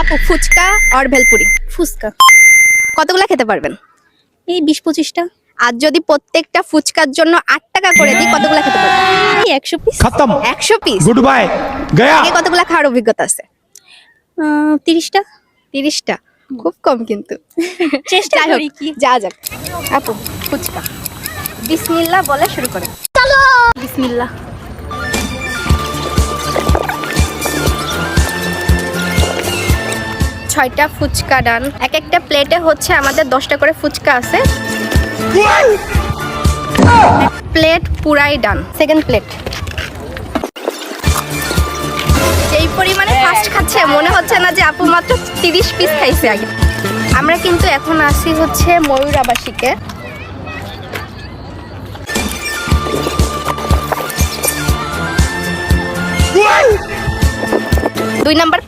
আপু ফুচকা আর ভেলপুরি ফুচকা কতগুলা খেতে পারবেন? এই 20-25টা। আর যদি প্রত্যেকটা ফুচকার জন্য 8 টাকা করে দিই কতগুলা খেতে পারবেন? এই 100 পিস। खत्म 100 পিস। गुड बाय गया আগে কতগুলা খাওয়ার অভিজ্ঞতা আছে? 30টা। 30টা, খুব কম কিন্তু। চেষ্টা যাই হোক, করি কি। যা যাক। আপু ফুচকা বিসমিল্লাহ বলে শুরু করে। বিসমিল্লাহ। ছয়টা ফুচকা ডান। এক একটা প্লেটে হচ্ছে আমাদের 10টা করে ফুচকা আছে। প্লেট পুরাই ডান। সেকেন্ড প্লেট এই পরিমাণে ফাস্ট খাচ্ছে মনে হচ্ছে না যে আপু মাত্র 30 পিস খাইছে আগে। আমরা কিন্তু এখন আসি হচ্ছে ময়ূর আবাসিকে। 2 নাম্বার